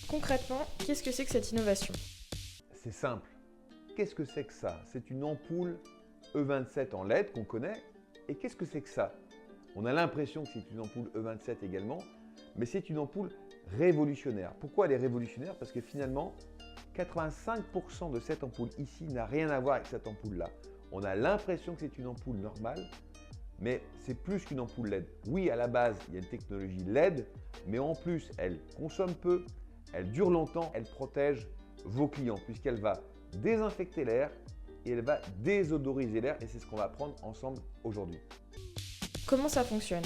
Concrètement, qu'est-ce que c'est que cette innovation? C'est simple. Qu'est-ce que c'est que ça? C'est une ampoule E27 en LED qu'on connaît. Et qu'est-ce que c'est que ça? On a l'impression que c'est une ampoule E27 également, mais c'est une ampoule révolutionnaire. Pourquoi elle est révolutionnaire? Parce que finalement, 85% de cette ampoule ici n'a rien à voir avec cette ampoule-là. On a l'impression que c'est une ampoule normale, mais c'est plus qu'une ampoule LED. Oui, à la base, il y a une technologie LED, mais en plus, elle consomme peu, elle dure longtemps, elle protège vos clients, puisqu'elle va désinfecter l'air et elle va désodoriser l'air, et c'est ce qu'on va apprendre ensemble aujourd'hui. Comment ça fonctionne?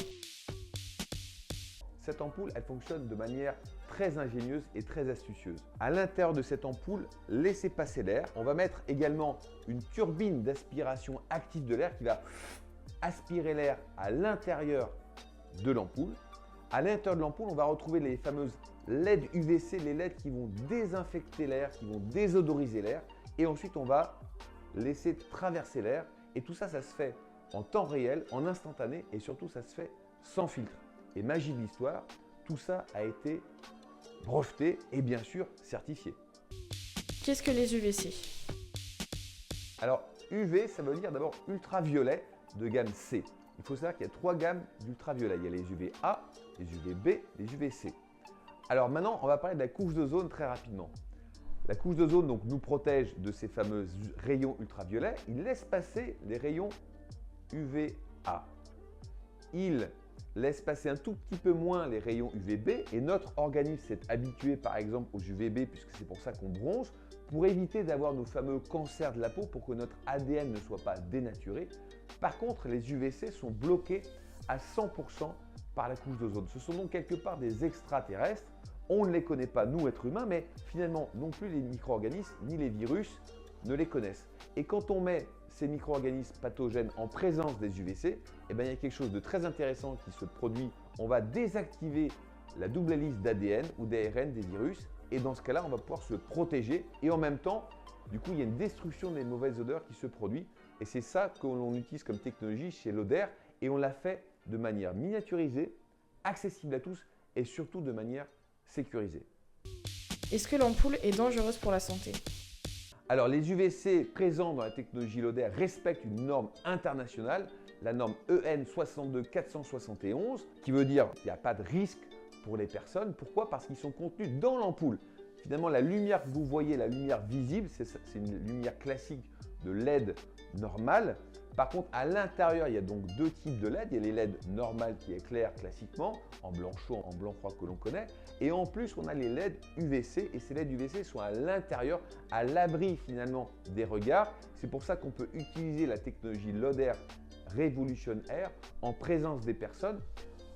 Cette ampoule, elle fonctionne de manière très ingénieuse et très astucieuse. À l'intérieur de cette ampoule, laissez passer l'air. On va mettre également une turbine d'aspiration active de l'air qui va aspirer l'air à l'intérieur de l'ampoule. À l'intérieur de l'ampoule, on va retrouver les fameuses LED UVC, les LED qui vont désinfecter l'air, qui vont désodoriser l'air. Et ensuite, on va laisser traverser l'air. Et tout ça, ça se fait en temps réel, en instantané, et surtout, ça se fait sans filtre. Et magie de l'histoire, tout ça a été breveté et bien sûr certifié. Qu'est-ce que les UVC? Alors UV, ça veut dire d'abord ultraviolet de gamme C. Il faut savoir qu'il y a 3 gammes d'ultraviolet. Il y a les UVA, les UVB, les UVC. Alors maintenant, on va parler de la couche d'ozone très rapidement. La couche d'ozone donc nous protège de ces fameux rayons ultraviolets. Il laisse passer les rayons UVA. Il laisse passer un tout petit peu moins les rayons UVB et notre organisme s'est habitué par exemple aux UVB puisque c'est pour ça qu'on bronze, pour éviter d'avoir nos fameux cancers de la peau, pour que notre ADN ne soit pas dénaturé. Par contre, les UVC sont bloqués à 100% par la couche d'ozone. Ce sont donc quelque part des extraterrestres. On ne les connaît pas, nous, êtres humains, mais finalement non plus les micro-organismes ni les virus ne les connaissent. Et quand on met ces micro-organismes pathogènes en présence des UVC, eh bien, il y a quelque chose de très intéressant qui se produit. On va désactiver la double hélice d'ADN ou d'ARN des virus et dans ce cas-là, on va pouvoir se protéger et en même temps, du coup, il y a une destruction des mauvaises odeurs qui se produit et c'est ça que l'on utilise comme technologie chez Lauder et on l'a fait de manière miniaturisée, accessible à tous et surtout de manière sécurisée. Est-ce que l'ampoule est dangereuse pour la santé? Alors, les UVC présents dans la technologie Lauder respectent une norme internationale, la norme EN 62471, qui veut dire qu'il n'y a pas de risque pour les personnes. Pourquoi? Parce qu'ils sont contenus dans l'ampoule. Finalement, la lumière que vous voyez, la lumière visible, c'est une lumière classique de LED normale. Par contre, à l'intérieur, il y a donc 2 types de LED. Il y a les LED normales qui éclairent classiquement, en blanc chaud, en blanc froid que l'on connaît. Et en plus, on a les LED UVC et ces LED UVC sont à l'intérieur, à l'abri finalement des regards. C'est pour ça qu'on peut utiliser la technologie Lauder Revolution Air en présence des personnes,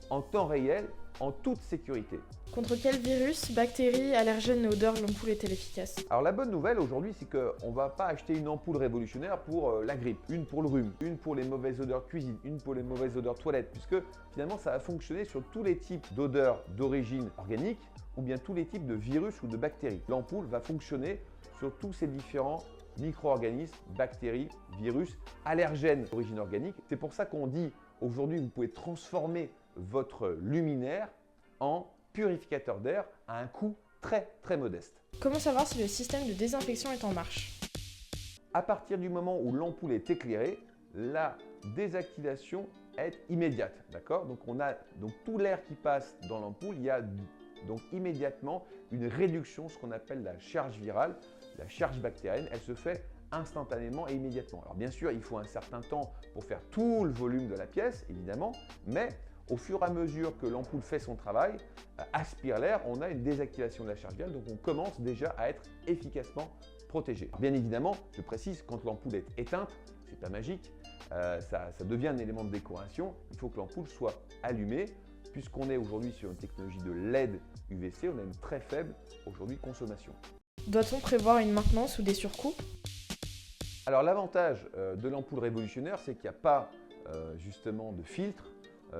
en temps réel, en toute sécurité. Contre quel virus, bactéries, allergènes et odeurs l'ampoule est-elle efficace? Alors la bonne nouvelle aujourd'hui, c'est qu'on ne va pas acheter une ampoule révolutionnaire pour la grippe, une pour le rhume, une pour les mauvaises odeurs cuisine, une pour les mauvaises odeurs toilettes, puisque finalement ça va fonctionner sur tous les types d'odeurs d'origine organique ou bien tous les types de virus ou de bactéries. L'ampoule va fonctionner sur tous ces différents micro-organismes, bactéries, virus, allergènes d'origine organique. C'est pour ça qu'on dit aujourd'hui vous pouvez transformer votre luminaire en purificateur d'air à un coût très modeste. Comment savoir si le système de désinfection est en marche? À partir du moment où l'ampoule est éclairée, la désactivation est immédiate. D'accord? Donc on a tout l'air qui passe dans l'ampoule, il y a donc immédiatement une réduction, ce qu'on appelle la charge virale, la charge bactérienne, elle se fait instantanément et immédiatement. Alors bien sûr, il faut un certain temps pour faire tout le volume de la pièce, évidemment, mais au fur et à mesure que l'ampoule fait son travail, aspire l'air, on a une désactivation de la charge virale, donc on commence déjà à être efficacement protégé. Bien évidemment, je précise, quand l'ampoule est éteinte, c'est pas magique, ça devient un élément de décoration, il faut que l'ampoule soit allumée, puisqu'on est aujourd'hui sur une technologie de LED UVC, on a une très faible aujourd'hui consommation. Doit-on prévoir une maintenance ou des surcoûts? Alors l'avantage de l'ampoule révolutionnaire, c'est qu'il n'y a pas justement de filtre.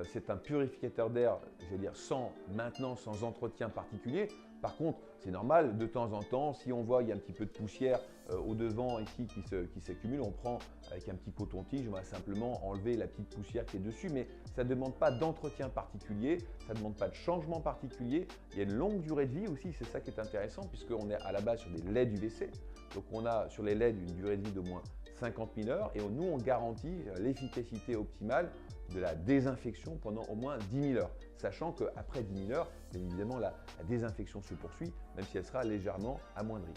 C'est un purificateur d'air, je vais dire, sans maintenance, sans entretien particulier. Par contre, c'est normal, de temps en temps, si on voit qu'il y a un petit peu de poussière au devant ici qui s'accumule, on prend avec un petit coton-tige, on va simplement enlever la petite poussière qui est dessus, mais ça ne demande pas d'entretien particulier, ça ne demande pas de changement particulier. Il y a une longue durée de vie aussi, c'est ça qui est intéressant, puisqu'on est à la base sur des LED UVC. Donc on a sur les LED une durée de vie d'au moins 50 000 heures et nous on garantit l'efficacité optimale de la désinfection pendant au moins 10 000 heures, sachant qu'après 10 000 heures, bien évidemment la désinfection se poursuit, même si elle sera légèrement amoindrie.